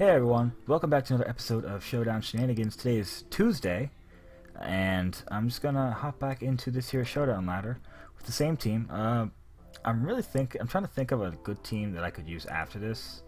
Hey everyone, welcome back to another episode of Showdown Shenanigans. Today is Tuesday, and I'm just gonna hop back into this here Showdown Ladder with the same team. I'm trying to think of a good team that I could use after this.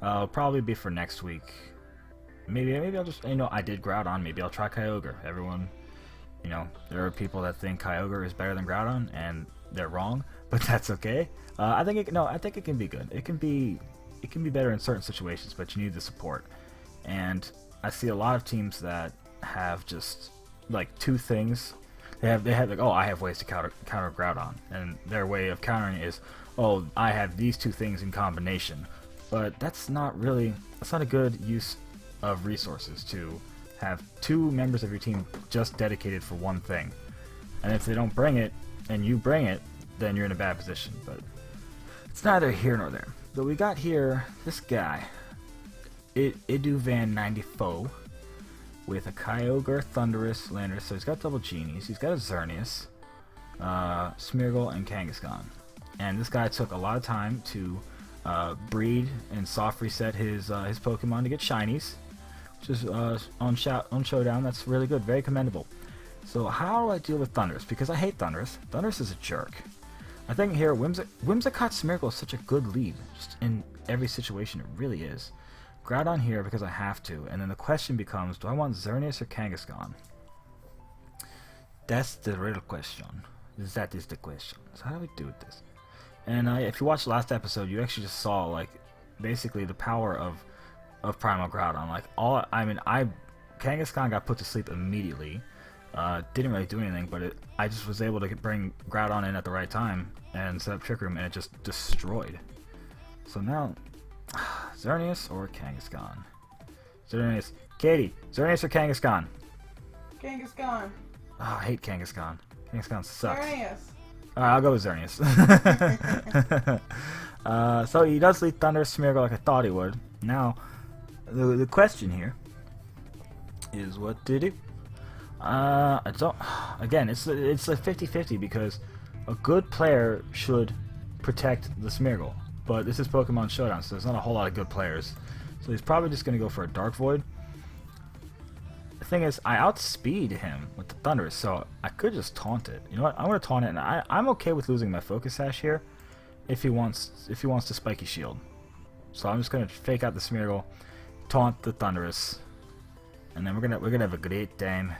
It'll probably be for next week. Maybe I'll just, I did Groudon, maybe I'll try Kyogre. Everyone, there are people that think Kyogre is better than Groudon, and they're wrong, but that's okay. I think it can be good. It can be better in certain situations, but you need the support. And I see a lot of teams that have just like two things. They have like, oh, I have ways to counter Groudon, and their way of countering is, oh, I have these two things in combination. But that's not a good use of resources to have two members of your team just dedicated for one thing. And if they don't bring it and you bring it, then you're in a bad position. But it's neither here nor there. So we got here this guy, Iduvan 94, with a Kyogre, Thundurus, Landorus. So he's got double Genies. He's got a Xerneas, Smeargle, and Kangaskhan. And this guy took a lot of time to breed and soft reset his Pokemon to get shinies, which is on Showdown. That's really good, very commendable. So how do I deal with Thundurus? Because I hate Thundurus. Thundurus is a jerk. I think here, Whimsicott Smeargle is such a good lead, just in every situation, it really is. Groudon here because I have to, and then the question becomes, do I want Xerneas or Kangaskhan? That's the real question. That is the question. So how do we do with this? And if you watched the last episode, you actually just saw, like, basically the power of Primal Groudon. Like, Kangaskhan got put to sleep immediately. Didn't really do anything, but I just was able to bring Groudon in at the right time and set up Trick Room, and it just destroyed. So now, Xerneas or Kangaskhan? Xerneas. Katie, Xerneas or Kangaskhan? Kangaskhan. Oh, I hate Kangaskhan. Kangaskhan sucks. Xerneas. Alright, I'll go with Xerneas. So he does lead Thunder Smeargle like I thought he would. Now, the question here is what to do. Again, it's a 50-50 because a good player should protect the Smeargle, but this is Pokemon Showdown, so there's not a whole lot of good players. So he's probably just going to go for a Dark Void. The thing is, I outspeed him with the Thundurus, so I could just taunt it. You know what? I'm going to taunt it, and I'm okay with losing my Focus Sash here if he wants to Spiky Shield. So I'm just going to fake out the Smeargle, taunt the Thundurus, and then we're gonna have a great time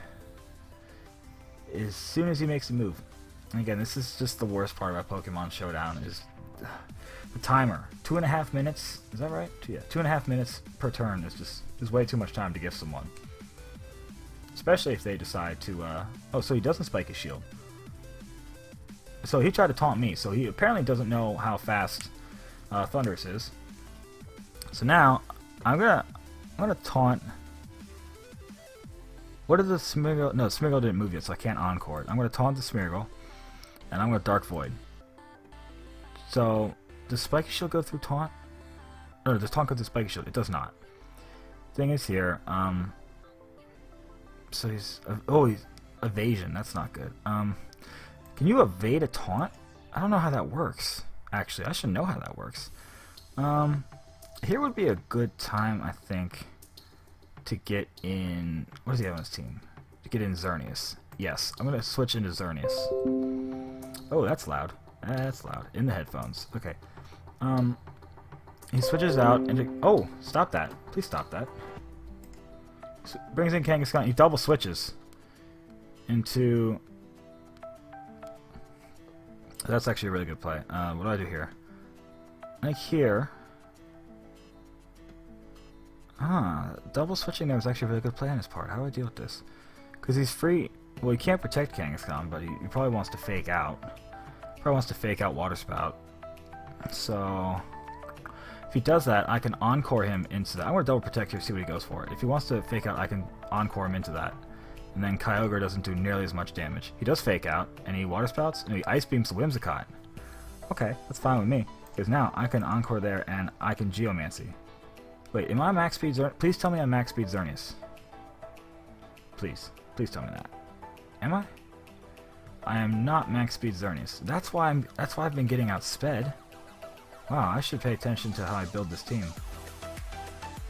as soon as he makes a move. And again, this is just the worst part about Pokemon Showdown is the timer. 2.5 minutes, is that right? Yeah, 2.5 minutes per turn is way too much time to give someone. Especially if they decide to, oh, so he doesn't spike his shield. So he tried to taunt me, so he apparently doesn't know how fast Thundurus is. So now, I'm gonna taunt. What did the Smeargle? No, Smeargle didn't move yet, so I can't encore it. I'm going to taunt the Smeargle, and I'm going to Dark Void. So, does Spiky Shield go through taunt? Or does taunt go through Spiky Shield? It does not. Thing is here, so he's evasion. That's not good. Can you evade a taunt? I don't know how that works. Actually, I should know how that works. Here would be a good time, I think, to get in. What does he have on his team? To get in Xerneas. Yes, I'm gonna switch into Xerneas. Oh, that's loud. That's loud. In the headphones. Okay. He switches out and oh, stop that! Please stop that. So brings in Kangaskhan. He double switches into. That's actually a really good play. What do I do here? Like here. Double switching there was actually a really good play on his part. How do I deal with this? Because he's free. Well, he can't protect Kangaskhan, but he probably wants to fake out. Probably wants to fake out Water Spout. So, if he does that, I can encore him into that. I'm going to double protect here, see what he goes for. If he wants to fake out, I can encore him into that. And then Kyogre doesn't do nearly as much damage. He does fake out, and he Water Spouts, and he Ice Beams the Whimsicott. Okay, that's fine with me. Because now I can encore there, and I can Geomancy. Wait, am I max speed Xerneas? Please tell me I'm max speed Xerneas. Please. Please tell me that. Am I? I am not max speed Xerneas. That's why I've been getting outsped. Wow, I should pay attention to how I build this team.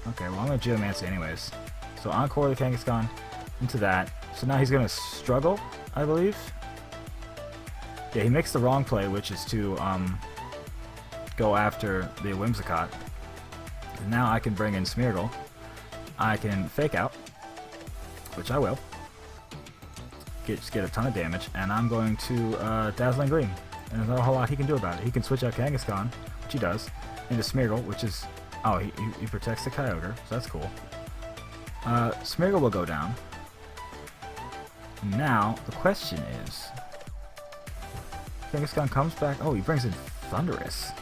Okay, well I'm gonna Geomancy anyways. So Encore the Kangaskhan into that. So now he's gonna struggle, I believe. Yeah, he makes the wrong play, which is to go after the Whimsicott. And now I can bring in Smeargle. I can Fake Out, which I will. Just get a ton of damage, and I'm going to Dazzling Gleam. And there's not a whole lot he can do about it. He can switch out Kangaskhan, which he does, into Smeargle, which is... Oh, he protects the Kyogre, so that's cool. Smeargle will go down. Now, the question is... Kangaskhan comes back... Oh, he brings in Thundurus.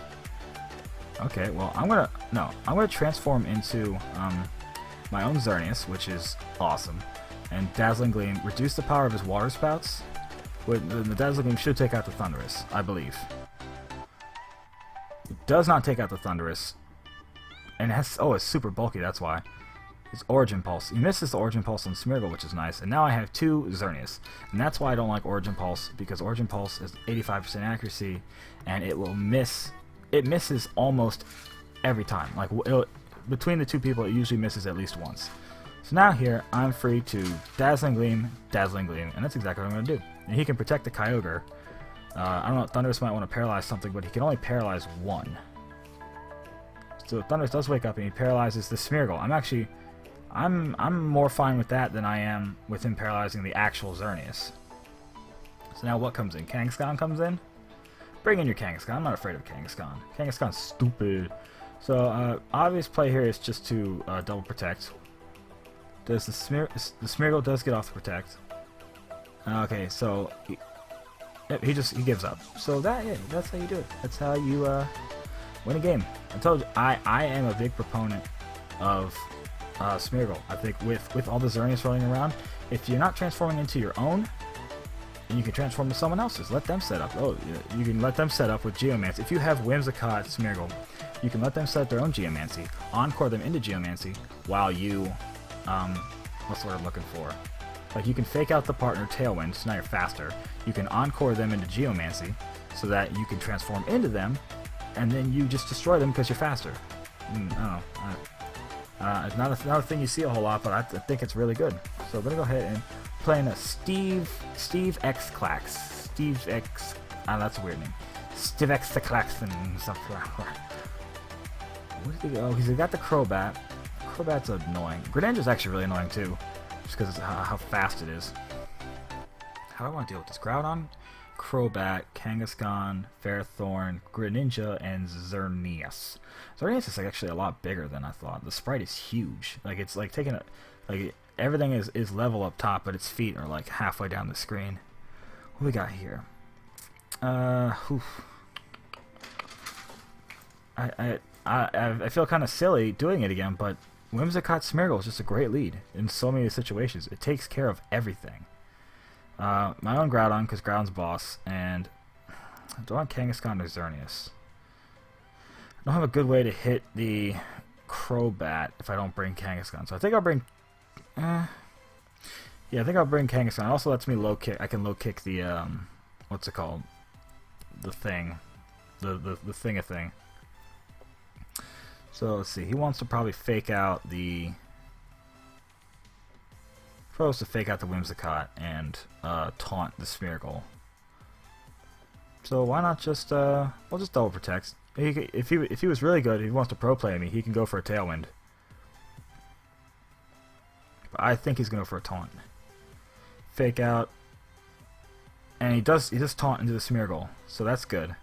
Okay, well, I'm gonna transform into my own Xerneas, which is awesome. And Dazzling Gleam, reduce the power of his water spouts. The Dazzling Gleam should take out the Thundurus, I believe. It does not take out the Thundurus. And it has... Oh, it's super bulky, that's why. It's Origin Pulse. He misses the Origin Pulse on Smeargle, which is nice. And now I have two Xerneas. And that's why I don't like Origin Pulse, because Origin Pulse is 85% accuracy, and it will miss... It misses almost every time. Like, between the two people, it usually misses at least once. So now here, I'm free to Dazzling Gleam, and that's exactly what I'm going to do. And he can protect the Kyogre. I don't know, Thundurus might want to paralyze something, but he can only paralyze one. So Thundurus does wake up and he paralyzes the Smeargle. I'm more fine with that than I am with him paralyzing the actual Xerneas. So now what comes in? Kangaskhan comes in. Bring in your Kangaskhan. I'm not afraid of Kangaskhan. Kangaskhan's stupid. So obvious play here is just to double protect. Does the Smeargle does get off the protect? Okay, so he gives up. So that's how you do it. That's how you win a game. I told you I am a big proponent of Smeargle. I think with all the Xerneas rolling around, if you're not transforming into your own, and you can transform to someone else's. Let them set up. Oh, you can let them set up with Geomancy. If you have Whimsicott, Smeargle, you can let them set up their own Geomancy, Encore them into Geomancy, while you, what's the word I'm looking for? Like, you can fake out the partner Tailwind, so now you're faster. You can Encore them into Geomancy, so that you can transform into them, and then you just destroy them because you're faster. I don't know. It's not a thing you see a whole lot, but I think it's really good. So I'm going to go ahead and playing a Steve X Clax. Steve X... that's a weird name. Steve X the Claxon. Oh, he's got the Crobat. Crobat's annoying. Greninja's actually really annoying too, just because of how fast it is. How do I want to deal with this? Groudon, Crobat, Kangaskhan, Ferrothorn, Greninja, and Xerneas. Xerneas is actually a lot bigger than I thought. The sprite is huge. Like, it's like taking a... Like, everything is level up top, but its feet are like halfway down the screen. What we got here? I feel kind of silly doing it again, but Whimsicott Smeargle is just a great lead in so many situations. It takes care of everything. My own Groudon, because Groudon's boss, and do I want Kangaskhan or Xerneas? I don't have a good way to hit the Crobat if I don't bring Kangaskhan, so I think I'll bring... yeah, I think I'll bring Kangaskhan. It also lets me low kick. I can low kick the what's it called? The thing, the thing. So let's see. He wants to probably fake out the. Supposed to fake out the Whimsicott and taunt the Smeargle. So why not just we'll just double protect. If he was really good, if he wants to pro play me, he can go for a Tailwind. But I think he's going to go for a taunt. Fake out. And he does taunt into the Smeargle, so that's good.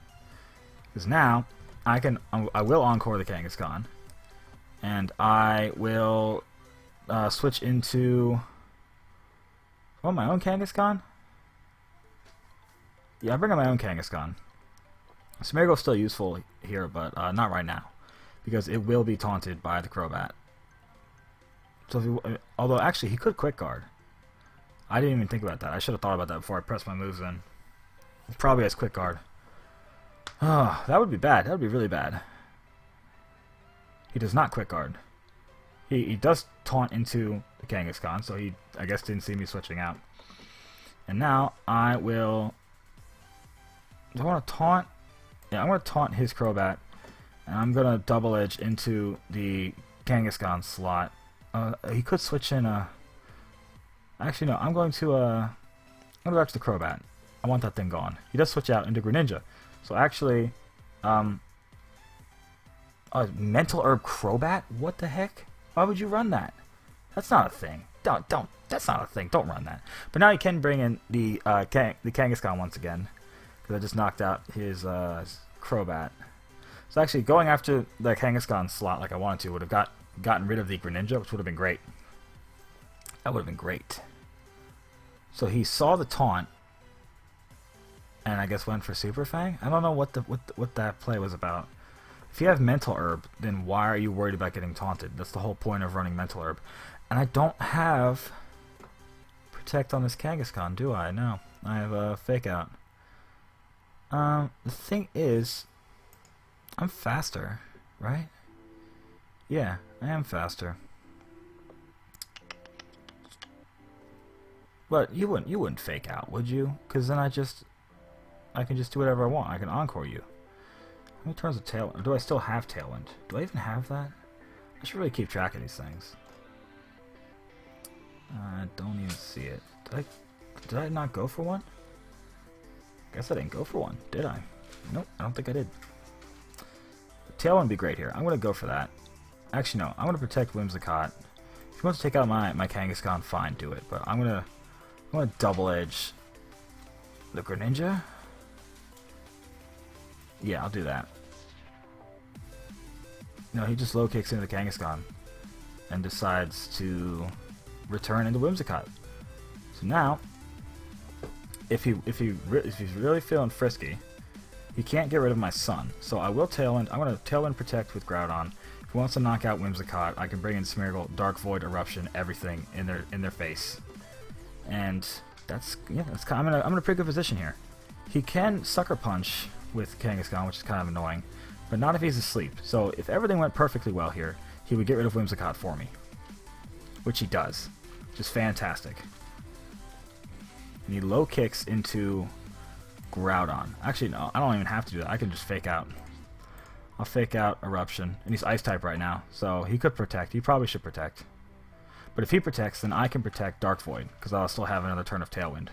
Because now I will Encore the Kangaskhan, and I will switch into my own Kangaskhan. Yeah, I bring in my own Kangaskhan. Smeargle's still useful here, but not right now, because it will be taunted by the Crobat. So although actually he could Quick Guard. I didn't even think about that. I should have thought about that before I pressed my moves in. It probably has Quick Guard. Oh, that would be bad. That would be really bad. He does not Quick Guard. He does taunt into the Kangaskhan, so he, I guess, didn't see me switching out. And now I will... Do I want to taunt? Yeah, I'm going to taunt his Crobat. And I'm going to Double Edge into the Kangaskhan slot. He could switch in a... Actually, no. I'm going to go back to the Crobat. I want that thing gone. He does switch out into Greninja. So actually, Mental Herb Crobat? What the heck? Why would you run that? That's not a thing. Don't. That's not a thing. Don't run that. But now you can bring in the Kangaskhan once again, because I just knocked out his Crobat. So actually, going after the Kangaskhan slot like I wanted to would have gotten rid of the Greninja, which would have been great. That would have been great. So he saw the taunt, and I guess went for Super Fang. I don't know what that play was about. If you have Mental Herb, then why are you worried about getting taunted? That's the whole point of running Mental Herb. And I don't have Protect on this Kangaskhan, do I? No. I have a Fake Out. The thing is, I'm faster, right? Yeah, I am faster. But you wouldn't Fake Out, would you? Because then I can just do whatever I want. I can Encore you. How many turns of Tailwind? Or do I still have Tailwind? Do I even have that? I should really keep track of these things. I don't even see it. Did I not go for one? Guess I didn't go for one, did I? Nope, I don't think I did. Tailwind would be great here. I'm going to go for that. Actually, no. I'm going to Protect Whimsicott. If you want to take out my Kangaskhan, fine, do it. But I'm going to Double Edge the Greninja. Yeah, I'll do that. No, he just low kicks into the Kangaskhan and decides to return into Whimsicott. So now, if he's really feeling frisky, he can't get rid of my son. So I will Tailwind. I'm going to Tailwind Protect with Groudon. If he wants to knock out Whimsicott, I can bring in Smeargle, Dark Void, Eruption, everything in their face. And that's I'm in a pretty good position here. He can Sucker Punch with Kangaskhan, which is kind of annoying, but not if he's asleep. So if everything went perfectly well here, he would get rid of Whimsicott for me, which he does, which is fantastic. And he low kicks into Groudon. Actually, no, I don't even have to do that. I can just Fake Out. I'll Fake Out Eruption, and he's Ice type right now, so he could Protect. He probably should Protect. But if he protects, then I can protect Dark Void, because I'll still have another turn of Tailwind.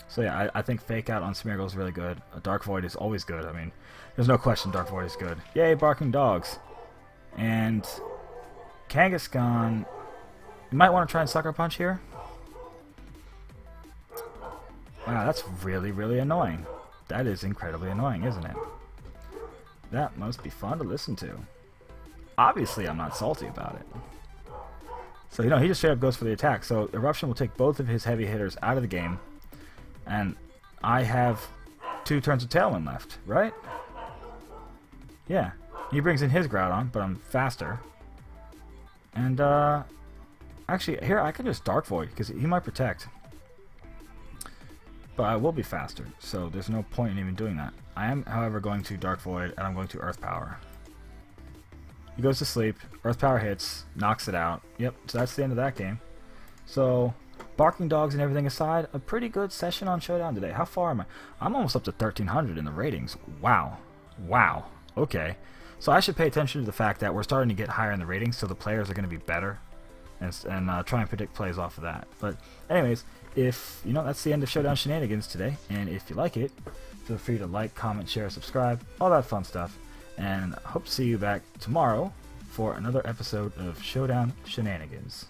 So yeah, I think Fake Out on Smeargle is really good. A Dark Void is always good. I mean, there's no question Dark Void is good. Yay, barking dogs. And Kangaskhan, you might want to try and Sucker Punch here. Wow, that's really, really annoying. That is incredibly annoying, isn't it? That must be fun to listen to. Obviously, I'm not salty about it. So, he just straight up goes for the attack. So, Eruption will take both of his heavy hitters out of the game. And I have 2 turns of Tailwind left, right? Yeah. He brings in his Groudon, but I'm faster. And, actually, here, I can just Dark Void, because he might Protect. But I will be faster, so there's no point in even doing that. I am, however, going to Dark Void, and I'm going to Earth Power. He goes to sleep, Earth Power hits, knocks it out. Yep, so that's the end of that game. So, barking dogs and everything aside, a pretty good session on Showdown today. How far am I? I'm almost up to 1,300 in the ratings. Wow. Wow. Okay. So I should pay attention to the fact that we're starting to get higher in the ratings, so the players are going to be better, and try and predict plays off of that. But anyways, if that's the end of Showdown Shenanigans today, and if you like it, feel free to like, comment, share, subscribe, all that fun stuff. And hope to see you back tomorrow for another episode of Showdown Shenanigans.